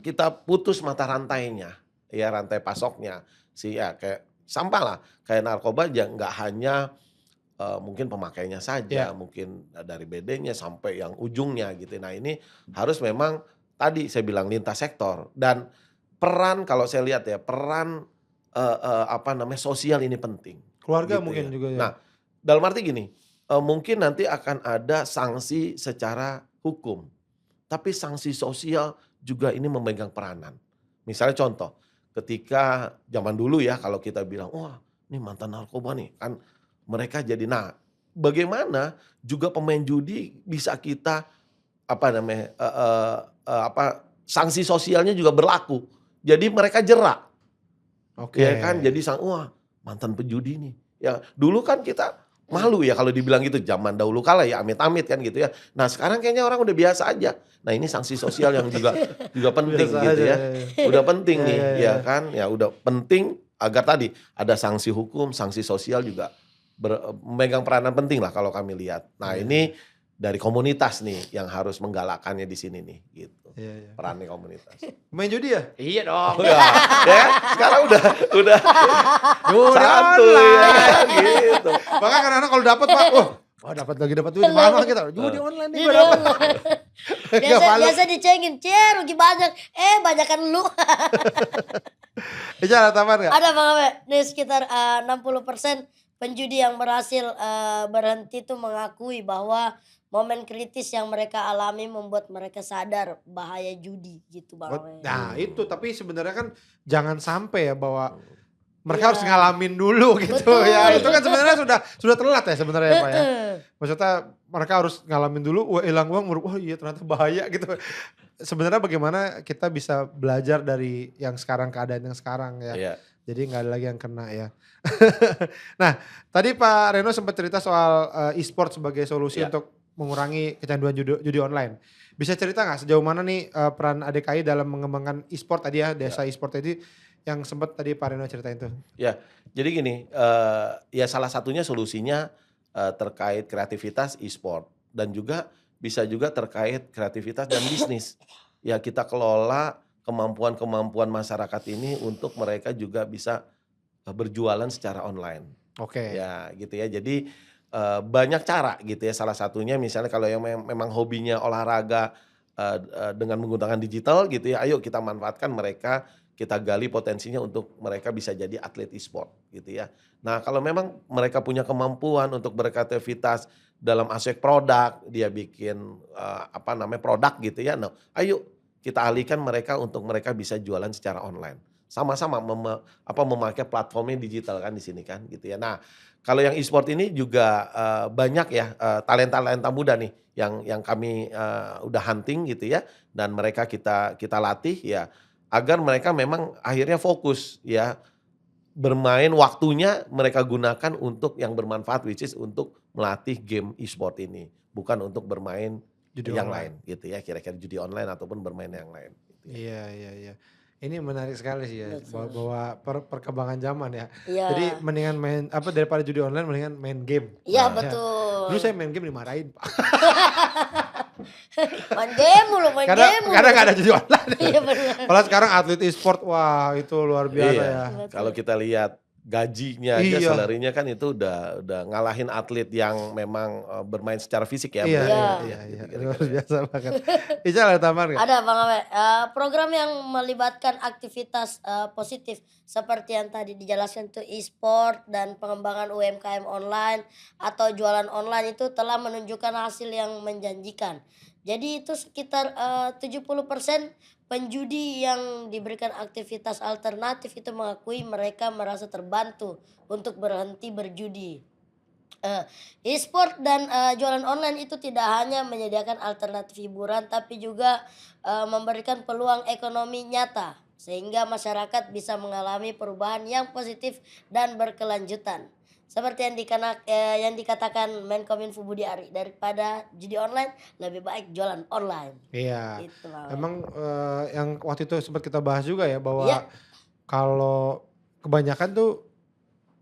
A: kita putus mata rantainya ya, rantai pasoknya kayak sampah lah, kayak narkoba nggak hanya mungkin pemakainya saja, mungkin dari BD-nya sampai yang ujungnya gitu. Nah ini harus memang tadi saya bilang lintas sektor dan peran, kalau saya lihat ya peran sosial ini penting.
B: Keluarga
A: gitu
B: mungkin
A: ya.
B: juga ya.
A: Nah dalam arti gini, mungkin nanti akan ada sanksi secara hukum, tapi sanksi sosial juga ini memegang peranan. Misalnya contoh, ketika zaman dulu ya kalau kita bilang, wah ini mantan narkoba nih kan mereka jadi, nah bagaimana juga pemain judi bisa kita sanksi sosialnya juga berlaku. Jadi mereka jerak.
B: Oke.
A: Ya kan, jadi wah mantan pejudi nih. Ya dulu kan kita malu ya kalau dibilang gitu, zaman dahulu kala ya amit-amit kan gitu ya. Nah sekarang kayaknya orang udah biasa aja. Nah ini sanksi sosial yang juga penting
B: Biasa
A: gitu
B: aja,
A: ya. Udah penting nih
B: Ya.
A: ya kan. Ya udah penting agar tadi ada sanksi hukum, sanksi sosial juga memegang peranan penting lah kalau kami lihat. Nah ini dari komunitas nih yang harus menggalakkannya di sini nih gitu.
B: Iya.
A: Perannya komunitas.
B: Main judi ya? Iya dong.
A: Udah, ya sekarang udah
B: Judi
A: satu ya
B: online.
A: gitu.
B: Bahkan kadang-kadang kalau dapat Pak, dapat duit mana kita. Judi online nih
C: Judi
B: gue dapat.
C: Biasa dicengin, rugi banyak. Banyakan lu.
B: Ica ada tambahan nggak?
C: Ada Bang Awe, nih sekitar 60% penjudi yang berhasil berhenti itu mengakui bahwa momen kritis yang mereka alami membuat mereka sadar bahaya judi gitu Bang Awe.
B: Nah itu, tapi sebenarnya kan jangan sampai ya bahwa mereka
C: Iya.
B: harus ngalamin dulu gitu
C: Betul.
B: ya. Itu kan sebenarnya sudah telat ya sebenarnya ya Pak ya. Maksudnya mereka harus ngalamin dulu, hilang uang, iya ternyata bahaya gitu. Sebenarnya bagaimana kita bisa belajar dari yang sekarang, keadaan yang sekarang ya.
A: Iya.
B: Jadi nggak ada lagi yang kena ya. Nah tadi Pak Reno sempat cerita soal e-sport sebagai solusi
A: Iya.
B: untuk mengurangi kecanduan judi online. Bisa cerita nggak sejauh mana nih peran ADKI dalam mengembangkan e-sport tadi ya, desa e-sport tadi yang sempat tadi Pak Reno ceritain tuh.
A: Ya, jadi gini, ya salah satunya solusinya terkait kreativitas e-sport dan juga bisa juga terkait kreativitas dan bisnis. Ya kita kelola kemampuan masyarakat ini untuk mereka juga bisa berjualan secara online.
B: Oke.
A: Ya gitu ya. Jadi banyak cara gitu ya. Salah satunya misalnya kalau yang memang hobinya olahraga dengan menggunakan digital gitu ya. Ayo kita manfaatkan mereka, kita gali potensinya untuk mereka bisa jadi atlet e-sport gitu ya. Nah kalau memang mereka punya kemampuan untuk berkreativitas dalam aspek produk, dia bikin produk gitu ya. Nah ayo kita alihkan mereka untuk mereka bisa jualan secara online. sama-sama memakai platformnya digital kan di sini kan gitu ya. Nah, kalau yang e-sport ini juga banyak ya talenta-talenta muda nih yang kami udah hunting gitu ya, dan mereka kita latih ya agar mereka memang akhirnya fokus ya, bermain waktunya mereka gunakan untuk yang bermanfaat, which is untuk melatih game e-sport ini, bukan untuk bermain
B: Judi
A: yang
B: online.
A: lain gitu ya, kira-kira judi online ataupun bermain yang lain gitu ya.
B: Iya, iya, iya. Ini menarik sekali sih ya,
C: Betul.
B: bahwa perkembangan zaman ya.
C: Iya.
B: Jadi mendingan main apa daripada judi online mendingan main game.
C: Iya,
B: Nah,
C: betul.
B: Dulu saya main game dimarahin, Pak.
C: Main game mulu, main
B: Karena
C: game mulu.
B: kadang nggak ada judi online.
C: Iya benar.
B: Kalau sekarang atlet e-sport, wah itu luar biasa
A: Iya.
B: ya.
A: Kalau kita lihat gajinya aja,
B: Iya.
A: salarinya kan itu udah ngalahin atlet yang memang bermain secara fisik ya.
B: Iya,
A: benar
B: iya,
A: ya,
B: iya, iya.
A: gitu
B: Luar
A: kira-kira.
B: biasa banget. Ical ada tambahan nggak?
C: Ada Bang Awe, program yang melibatkan aktivitas positif seperti yang tadi dijelaskan itu e-sport dan pengembangan UMKM online atau jualan online itu telah menunjukkan hasil yang menjanjikan. Jadi itu sekitar 70% penjudi yang diberikan aktivitas alternatif itu mengakui mereka merasa terbantu untuk berhenti berjudi. E-sport dan jualan online itu tidak hanya menyediakan alternatif hiburan tapi juga memberikan peluang ekonomi nyata sehingga masyarakat bisa mengalami perubahan yang positif dan berkelanjutan. Seperti yang dikatakan Menkominfo Budi Ari, daripada judi online lebih baik jualan online.
B: Iya.
C: Itu Bang Awe.
B: Emang yang waktu itu sempat kita bahas juga ya bahwa
C: Iya.
B: kalau kebanyakan tuh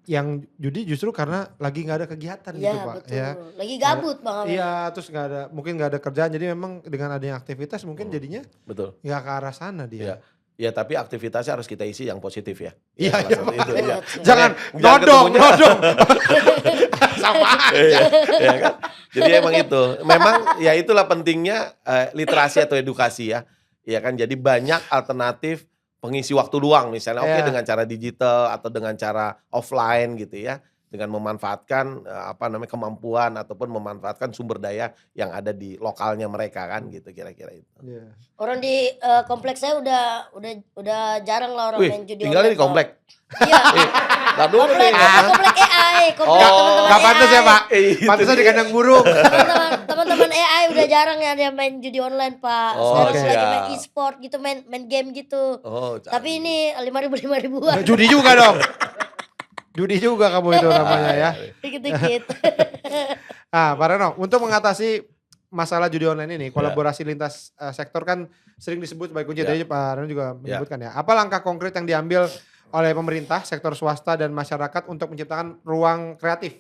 B: yang judi justru karena lagi nggak ada kegiatan gitu
C: Iya
B: Pak
C: betul.
B: ya.
C: Lagi gabut Bang Awe.
B: Iya, terus mungkin nggak ada kerjaan, jadi memang dengan adanya aktivitas mungkin jadinya
A: Betul.
B: nggak ke arah sana dia.
A: Iya. Ya tapi aktivitasnya harus kita isi yang positif ya.
B: Iya,
A: Salah
B: iya,
A: satu itu ya.
B: Jangan
A: Jangan
B: nodong,
A: ketemunya-
B: nodong. Sama aja.
A: Iya, iya kan? Jadi emang itu. Memang ya itulah pentingnya literasi atau edukasi ya. Iya kan, jadi banyak alternatif pengisi waktu luang misalnya, oke
B: Iya.
A: dengan cara digital atau dengan cara offline gitu ya. Dengan memanfaatkan kemampuan ataupun memanfaatkan sumber daya yang ada di lokalnya mereka kan gitu kira-kira itu.
B: Iya.
C: Orang di kompleks saya udah jarang lah orang
A: Wih,
C: main judi
A: tinggalnya
C: online,
A: di komplek.
C: Pak. Iya.
A: Tar dulu nih.
C: Komplek, komplek AI, komplek
A: Oh,
C: teman-teman
B: Nggak pantas ya
C: AI.
B: Pak,
A: Itu
B: pantasnya di
A: dia.
B: kandang burung.
C: Teman-teman AI udah jarang ya dia main judi online Pak.
A: Oh,
C: Sekarang
B: oke.
C: lagi main
A: siap.
C: e-sport gitu, main game gitu.
A: Oh,
C: Tapi ini 5.000-5.000-an.
B: Judi juga dong. Judi juga kamu itu namanya ya.
C: Dikit-dikit.
B: Ah, Pak Reno, untuk mengatasi masalah judi online ini, kolaborasi lintas sektor kan sering disebut sebagai kunci.
A: Ya.
B: Tadi Pak Reno juga menyebutkan ya. Apa langkah konkret yang diambil oleh pemerintah, sektor swasta dan masyarakat untuk menciptakan ruang kreatif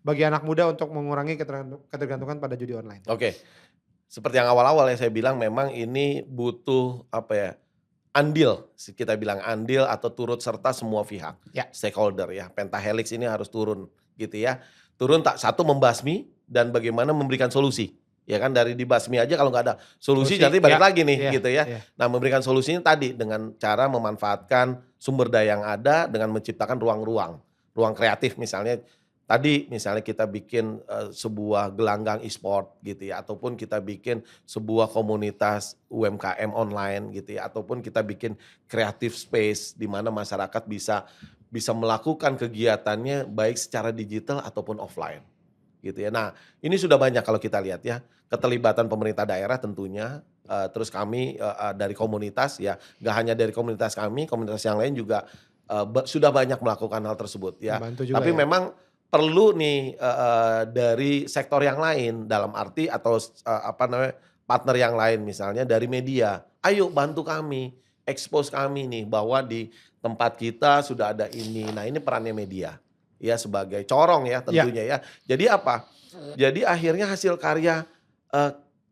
B: bagi anak muda untuk mengurangi ketergantungan pada judi online?
A: Oke. Seperti yang awal-awal ya saya bilang, memang ini butuh andil, kita bilang andil atau turut serta semua pihak,
B: Ya.
A: stakeholder ya. Pentahelix ini harus turun gitu ya. Turun tak satu membasmi dan bagaimana memberikan solusi. Ya kan, dari dibasmi aja kalau nggak ada solusi nanti balik
B: ya,
A: lagi nih
B: iya,
A: gitu ya.
B: iya.
A: Nah, memberikan solusinya tadi dengan cara memanfaatkan sumber daya yang ada dengan menciptakan ruang kreatif misalnya. Tadi misalnya kita bikin sebuah gelanggang e-sport gitu ya, ataupun kita bikin sebuah komunitas UMKM online gitu ya, ataupun kita bikin creative space di mana masyarakat bisa melakukan kegiatannya baik secara digital ataupun offline gitu ya. Nah, ini sudah banyak kalau kita lihat ya, keterlibatan pemerintah daerah tentunya, terus kami dari komunitas ya, gak hanya dari komunitas kami, komunitas yang lain juga sudah banyak melakukan hal tersebut ya.
B: Membantu juga
A: Tapi
B: ya.
A: memang perlu nih dari sektor yang lain, dalam arti atau partner yang lain misalnya dari media. Ayo bantu kami, expose kami nih bahwa di tempat kita sudah ada ini. Nah, ini perannya media ya, sebagai corong ya tentunya ya. Jadi apa? Jadi akhirnya hasil karya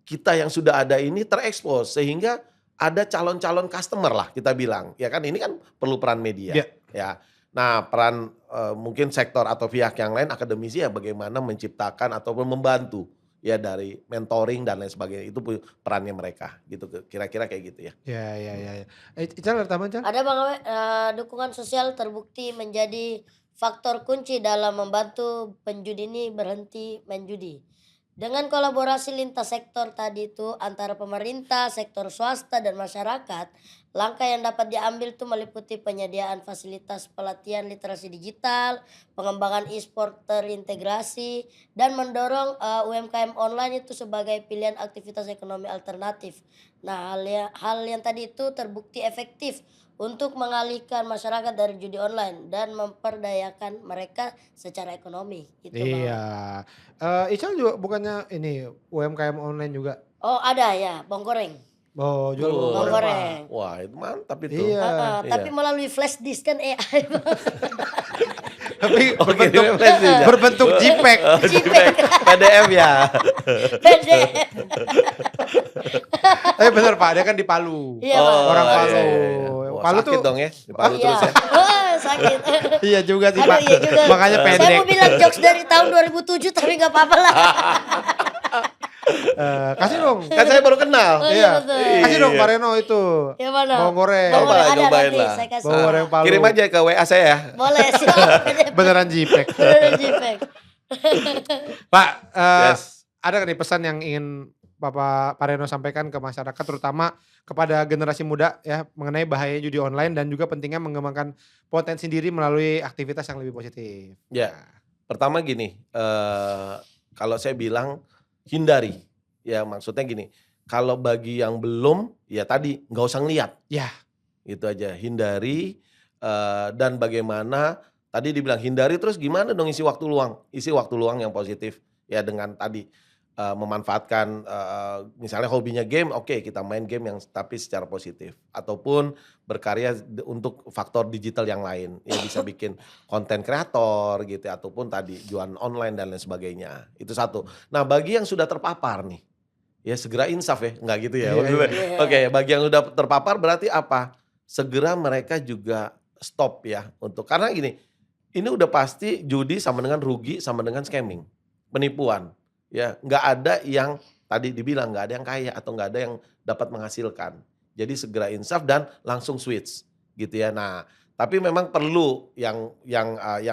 A: kita yang sudah ada ini terekspos sehingga ada calon-calon customer lah kita bilang. Ya kan, ini kan perlu peran media.
B: Ya.
A: Ya. Nah, peran mungkin sektor atau pihak yang lain, akademisi ya, bagaimana menciptakan ataupun membantu ya dari mentoring dan lain sebagainya, itu perannya mereka gitu, kira-kira kayak gitu ya.
B: Ya. Ical ada tambahan, Cal?
C: Ada Bang Awe, dukungan sosial terbukti menjadi faktor kunci dalam membantu penjudi ini berhenti main judi. Dengan kolaborasi lintas sektor tadi itu antara pemerintah, sektor swasta dan masyarakat, Langkah yang dapat diambil itu meliputi penyediaan fasilitas pelatihan literasi digital, pengembangan e-sport terintegrasi, dan mendorong UMKM online itu sebagai pilihan aktivitas ekonomi alternatif. Nah, hal yang tadi itu terbukti efektif untuk mengalihkan masyarakat dari judi online dan memperdayakan mereka secara ekonomi. Gitu, Bang.
B: Iya. Ical juga bukannya ini UMKM online juga?
C: Oh, ada ya, bawang goreng.
B: Oh, jual
A: Tuh.
B: bawang
C: Bawang
B: goreng, Pak.
C: goreng.
A: Wah itu mantap itu.
B: Iya.
C: Tapi melalui flash disk kan AI.
B: Tapi
A: Oke, flash disk ya?
B: berbentuk JPEG.
A: JPEG, PDF ya.
C: PDF.
B: Tapi bener Pak, dia kan di Palu.
C: Iya, Bang.
B: Orang
A: iya,
B: Palu.
A: iya. Wah,
B: Palu
A: sakit
B: tuh-
A: dong ya, di Palu
C: Iya.
A: terus ya.
C: Wah, sakit.
B: Iya juga sih
C: Aduh,
B: Pak.
C: iya juga.
B: Makanya
C: Saya
B: pendek.
C: mau bilang jokes dari tahun 2007 tapi nggak apa-apa lah.
B: Kasih dong.
A: Kan saya baru kenal.
C: Oh,
B: Iya.
C: iya betul.
B: Kasih dong Pak Reno itu.
C: Yang mana?
B: Bawang goreng.
C: Bawang
A: Coba
C: goreng
A: lah,
C: ada
A: cobain
C: nanti
A: lah.
C: saya kasih.
B: Bawang goreng Palu.
A: Kirim aja ke WA saya ya.
C: Boleh, silakan.
B: Beneran JPEG.
C: Beneran JPEG.
B: Pak,
A: Yes.
B: ada kan nih pesan yang ingin Bapak Pak Reno sampaikan ke masyarakat terutama kepada generasi muda ya mengenai bahaya judi online dan juga pentingnya mengembangkan potensi diri melalui aktivitas yang lebih positif.
A: Ya, pertama gini, kalau saya bilang hindari. Ya maksudnya gini, kalau bagi yang belum, ya tadi nggak usah ngeliat.
B: Ya.
A: Itu aja, hindari dan bagaimana tadi dibilang hindari terus gimana dong isi waktu luang. Isi waktu luang yang positif ya dengan tadi memanfaatkan misalnya hobinya game, oke kita main game yang tapi secara positif ataupun berkarya untuk faktor digital yang lain. Ya bisa bikin konten kreator gitu ya, ataupun tadi jualan online dan lain sebagainya. Itu satu. Nah, bagi yang sudah terpapar nih ya segera insaf ya, enggak gitu ya.
B: Iya,
A: maksudnya.
C: iya.
A: Oke, bagi yang sudah terpapar berarti apa? Segera mereka juga stop ya untuk karena gini, ini udah pasti judi sama dengan rugi sama dengan scamming, penipuan. Ya, nggak ada yang tadi dibilang nggak ada yang kaya atau nggak ada yang dapat menghasilkan. Jadi segera insaf dan langsung switch gitu ya. Nah, tapi memang perlu yang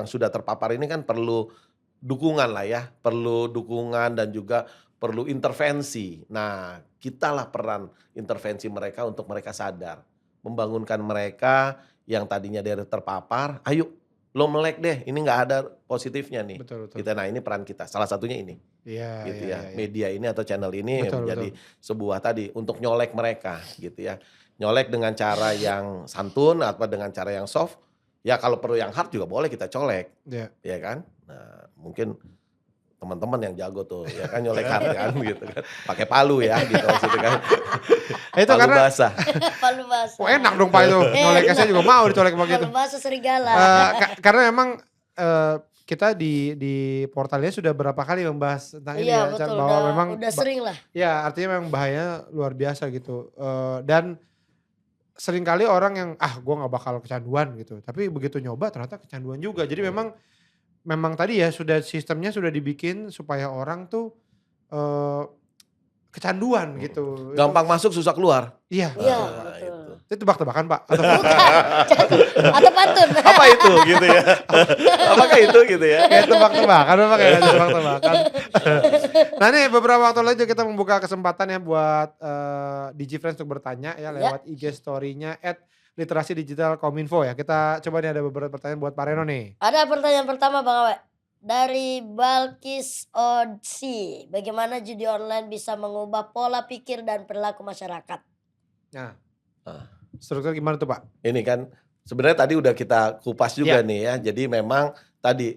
A: sudah terpapar ini kan perlu dukungan lah ya, perlu dukungan dan juga perlu intervensi. Nah, kitalah peran intervensi mereka untuk mereka sadar, membangunkan mereka yang tadinya dari terpapar, ayo lo melek deh, ini nggak ada positifnya nih.
B: Betul, betul.
A: Kita, nah ini peran kita, salah satunya ini,
B: Iya,
A: gitu
B: iya,
A: ya,
B: iya.
A: media ini atau channel ini
B: Betul,
A: menjadi sebuah tadi untuk nyolek mereka, gitu ya, nyolek dengan cara yang santun atau dengan cara yang soft, ya kalau perlu yang hard juga boleh kita colek,
B: Iya.
A: ya kan? Nah mungkin teman-teman yang jago tuh, ya kan nyolek hard kan, gitu kan, pakai palu ya, gitu maksudnya kan,
B: Itu
A: palu
B: karena
A: basah.
C: Palu basah.
B: oh, enak dong Pak itu. Nyoleknya saya juga mau dicolek begitu.
C: Palu basah serigala.
B: Karena memang kita di portalnya sudah berapa kali membahas tentang ini
C: Iya
B: ya, Chan,
C: betul,
B: bahwa
C: udah,
B: memang
C: sering lah.
B: ya artinya memang bahaya luar biasa gitu. Dan seringkali orang yang gue nggak bakal kecanduan gitu, tapi begitu nyoba ternyata kecanduan juga. Jadi memang tadi ya sudah sistemnya sudah dibikin supaya orang tuh kecanduan gitu.
A: Gampang masuk susah keluar.
B: Iya.
C: Iya
A: Nah,
C: betul.
B: Itu tebak-tebakan Pak. Atau
C: Atau pantun.
A: Apa itu gitu ya? Apakah itu gitu ya?
B: kayak tebak-tebakan memang kayak tebak-tebakan. Nah nih beberapa waktu lalu kita membuka kesempatan ya buat DigiFriends untuk bertanya ya lewat IG story-nya @literasi-digital-kominfo ya. Kita coba nih ada beberapa pertanyaan buat Pak Reno nih.
C: Ada pertanyaan pertama Bang Awe. Dari Balkis Odsi, bagaimana judi online bisa mengubah pola pikir dan perilaku masyarakat?
B: Nah, struktur gimana tuh Pak?
A: Ini kan sebenarnya tadi udah kita kupas juga
B: Iya.
A: nih ya. Jadi memang tadi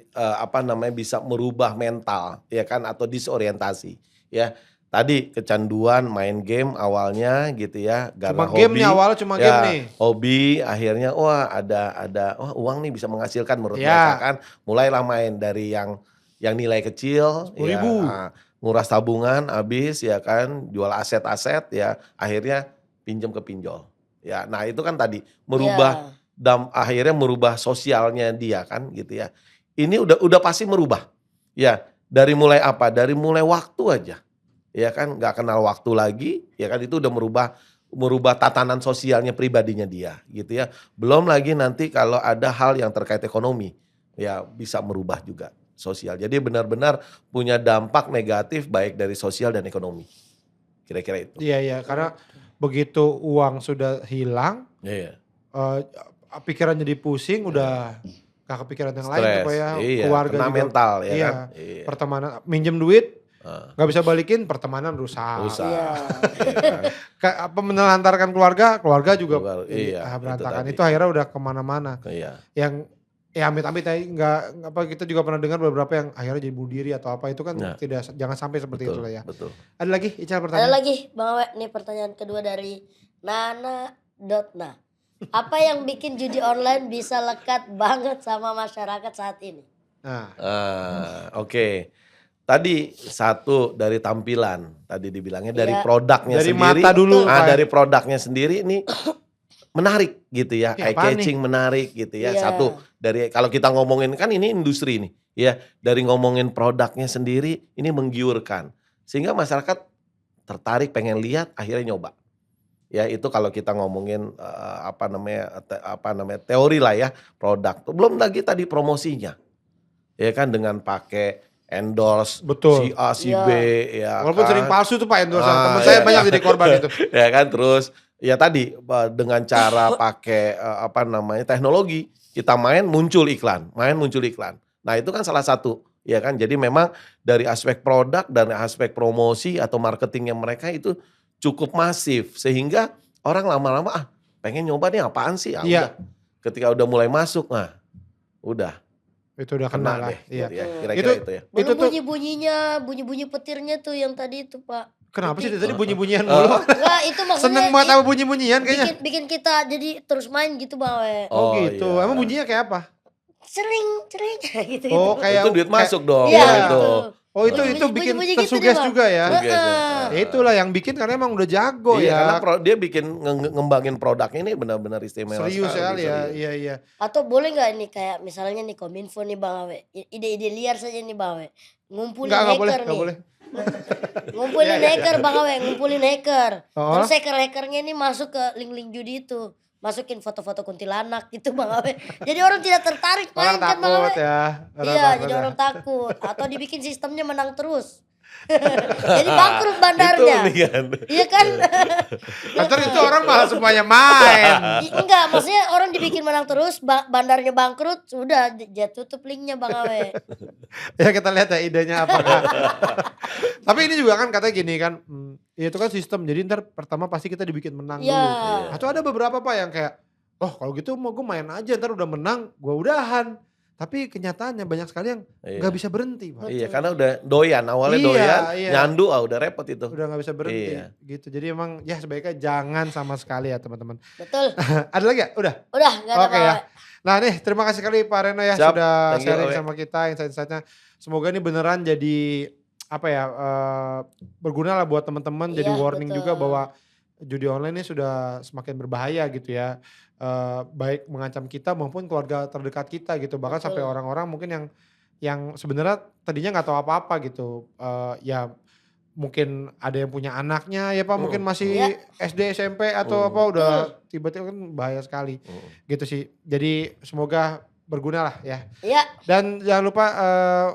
A: bisa merubah mental ya kan atau disorientasi ya. Tadi kecanduan main game awalnya gitu ya,
B: Cuma
A: karena
B: game
A: hobi.
B: nih awalnya cuma
A: Ya,
B: game nih.
A: hobi akhirnya wah ada uang nih bisa menghasilkan menurut
B: Ya.
A: mereka kan. Mulailah main dari yang nilai kecil
B: 10.000.
A: ya, nguras tabungan habis ya kan, jual aset-aset ya, akhirnya pinjam ke pinjol. Ya, nah itu kan tadi merubah akhirnya merubah sosialnya dia kan gitu ya. Ini udah pasti merubah. Ya, dari mulai apa? Dari mulai waktu aja. Ya kan nggak kenal waktu lagi, ya kan itu udah merubah tatanan sosialnya pribadinya dia gitu ya. Belum lagi nanti kalau ada hal yang terkait ekonomi, ya bisa merubah juga sosial. Jadi benar-benar punya dampak negatif baik dari sosial dan ekonomi. Kira-kira itu.
B: Iya karena begitu uang sudah hilang,
A: Iya.
B: Pikiran jadi pusing, udah gak kepikiran yang lain
A: Stres.
B: supaya
A: Iya,
B: keluarga
A: kena
B: juga.
A: mental ya
B: Iya,
A: kan. Iya.
B: pertemanan, minjem duit
A: Ah,
B: gak bisa balikin, pertemanan rusak.
A: Rusak.
C: Iya.
B: Apa menelantarkan keluarga juga jadi,
A: Iya, itu
B: berantakan.
A: tadi.
B: Itu akhirnya udah kemana-mana.
A: Iya.
B: Yang ya amit-amit ya nggak apa, kita juga pernah dengar beberapa yang akhirnya jadi bunuh diri atau apa, itu kan
A: Nah.
B: jangan sampai seperti itu
A: Betul,
B: lah ya.
A: betul.
B: Ada lagi Ica
C: Ada
B: pertanyaan?
C: lagi Bang Awe, nih pertanyaan kedua dari Nana.na. Apa yang bikin judi online bisa lekat banget sama masyarakat saat ini?
B: Nah,
A: Oke. Tadi satu dari tampilan, tadi dibilangnya dari
C: Iya.
A: produknya
B: dari
A: sendiri.
B: mata dulu.
A: Nah,
B: Pak.
A: dari produknya sendiri ini menarik gitu ya,
B: Ya,
A: eye
B: apaan
A: catching menarik gitu ya.
C: Iya.
A: Satu dari kalau kita ngomongin kan ini industri nih, ya dari ngomongin produknya sendiri ini menggiurkan sehingga masyarakat tertarik pengen lihat akhirnya nyoba. Ya itu kalau kita ngomongin apa namanya teori lah ya produk. Belum lagi tadi promosinya, ya kan dengan pakai endorse
B: Betul.
A: si A si
C: Iya.
A: B ya.
B: Walaupun
A: kan?
B: sering palsu tuh Pak endorsean.
A: Ah,
B: Temen saya
A: iya.
B: banyak jadi korban itu.
A: Ya kan terus ya tadi dengan cara pakai apa namanya teknologi kita main muncul iklan. Nah, itu kan salah satu ya kan. Jadi memang dari aspek produk dan aspek promosi atau marketingnya mereka itu cukup masif sehingga orang lama-lama pengen nyoba nih apaan sih?
B: Iya.
A: Udah. Ketika udah mulai masuk udah
B: Itu udah
A: kena
B: kena lah.
A: deh.
B: Iya.
A: Gitu ya. Kira-kira itu ya.
B: Itu
C: Belum
B: tuh
C: bunyi petirnya tuh yang tadi itu Pak.
B: kenapa sih
C: Jadi-
B: dari tadi bunyi-bunyian mulu?
C: Enggak, itu maksudnya
B: Seneng banget sama bunyi-bunyian kayaknya.
C: bikin kita jadi terus main gitu Bang Awe.
B: Oh,
A: Oh,
B: gitu.
A: iya.
B: Emang bunyinya kayak apa?
C: Sering gitu.
B: Oh, kayak
A: Itu duit masuk dong.
C: Iya,
A: gitu.
B: Oh, itu
C: Bunyi-bunyi
B: bikin
C: gitu dia,
B: tersuges
C: Bang.
B: juga ya.
A: Suges, ya.
C: Heeh.
B: Ya, itulah yang bikin karena emang udah jago
A: Iya, karena
B: ya.
A: dia bikin ngembangin produknya ini benar-benar istimewa.
B: Serius sekali ya.
A: serius.
B: Iya, iya.
C: Atau boleh nggak ini kayak misalnya nih Kominfo nih Bang Awe. Ide-ide liar saja nih Bang Awe. Ngumpulin
B: Enggak
C: hacker
B: boleh,
C: nih.
B: boleh.
C: Ngumpulin hacker Bang Awe, ngumpulin hacker.
B: Oh.
C: Terus hacker-hackernya ini masuk ke link-link judi itu. Masukin foto-foto kuntilanak gitu Bang Awe. Jadi orang tidak tertarik
B: Orang
C: main kan Bang Awe.
B: takut ya.
C: Iya, jadi orang takut. Atau dibikin sistemnya menang terus. Jadi bangkrut bandarnya.
A: Itu nih kan.
C: Iya kan?
B: Kantor itu orang malah semuanya main.
C: Enggak, maksudnya orang dibikin menang terus, bandarnya bangkrut, sudah dia tutup linknya Bang Awe.
B: Ya kita lihat ya idenya apa. Tapi ini juga kan katanya gini kan, ya itu kan sistem. Jadi ntar pertama pasti kita dibikin menang
C: Iya.
B: dulu. Atau ada beberapa Pak yang kayak, oh kalau gitu mau gue main aja, ntar udah menang gue udahan. Tapi kenyataannya banyak sekali yang
A: Iya.
B: nggak bisa berhenti Pak.
A: Iya, karena udah doyan, awalnya
B: Iya,
A: doyan,
B: iya.
A: nyandu udah repot itu.
B: Udah nggak bisa berhenti
A: Iya.
B: gitu. Jadi emang ya sebaiknya jangan sama sekali ya teman-teman.
C: Betul.
B: Ada lagi ya? Udah?
C: Udah, enggak ada
B: Oke
C: Bang
B: ya.
C: Awe.
B: Nah nih terima kasih sekali Pak Reno ya
A: Siap.
B: sudah
A: Thank you,
B: sharing
A: Awe.
B: sama kita insight-insightnya. Semoga ini beneran jadi apa ya berguna lah buat teman-teman. Jadi
C: Iya,
B: warning
C: betul.
B: juga bahwa judi online ini sudah semakin berbahaya gitu ya. Baik mengancam kita maupun keluarga terdekat kita gitu. Bahkan
C: Betul.
B: sampai orang-orang mungkin yang sebenarnya tadinya nggak tahu apa-apa gitu. Ya mungkin ada yang punya anaknya ya Pak mungkin masih
C: Iya.
B: SD SMP atau apa udah tiba-tiba kan bahaya sekali gitu sih. Jadi semoga berguna lah ya.
C: Iya,
B: Dan jangan lupa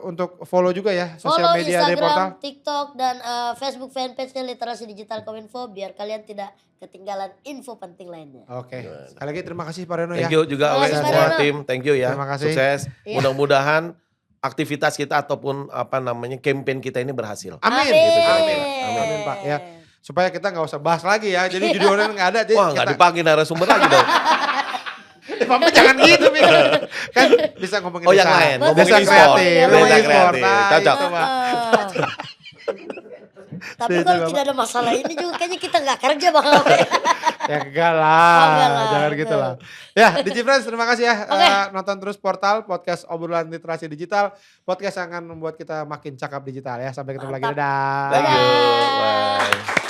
B: untuk follow juga ya sosial
C: follow
B: media dari portal.
C: Instagram, TikTok, dan Facebook fanpage-nya Literasi Digital Kominfo biar kalian tidak ketinggalan info penting lainnya.
B: Oke. Sekali lagi terima kasih Pak Reno ya.
A: Thank you juga
C: Terima
A: Awe
C: kasih,
A: semua
C: Pak
A: tim, thank you ya.
B: Terima kasih.
A: Sukses.
C: Iya.
A: Mudah-mudahan aktivitas kita ataupun apa namanya campaign kita ini berhasil.
B: Amin.
C: Amin.
B: Gitu, kira-kira. Amin Pak ya. Supaya kita nggak usah bahas lagi ya. Jadi judi online nggak ada. Jadi
A: Wah, nggak dipanggil narasumber lagi dong.
B: Bapak jangan gitu Mik. Kan bisa ngomongin
A: Oh, yang
B: desa.
A: lain,
C: ngomongin
B: Desa
C: e-sport.
B: kreatif.
C: Desa
B: ngomongin e-sport.
A: kreatif.
B: Nah,
A: Cocok.
B: itu, Pak.
C: Tapi
B: Itu,
C: kalau
B: Bapak.
C: tidak ada masalah ini juga kayaknya kita nggak kerja Bang Awe.
B: Ya enggak lah,
C: Oh, enggak lah,
B: jangan
C: betul.
B: gitu lah. Ya, DigiFriends terima kasih ya.
C: Oke.
B: Nonton terus portal podcast obrolan literasi digital. Podcast yang akan membuat kita makin cakap digital ya. Sampai ketemu lagi.
C: Mantap.
B: Dadah.
A: Thank you.
C: Dadah.
A: Bye.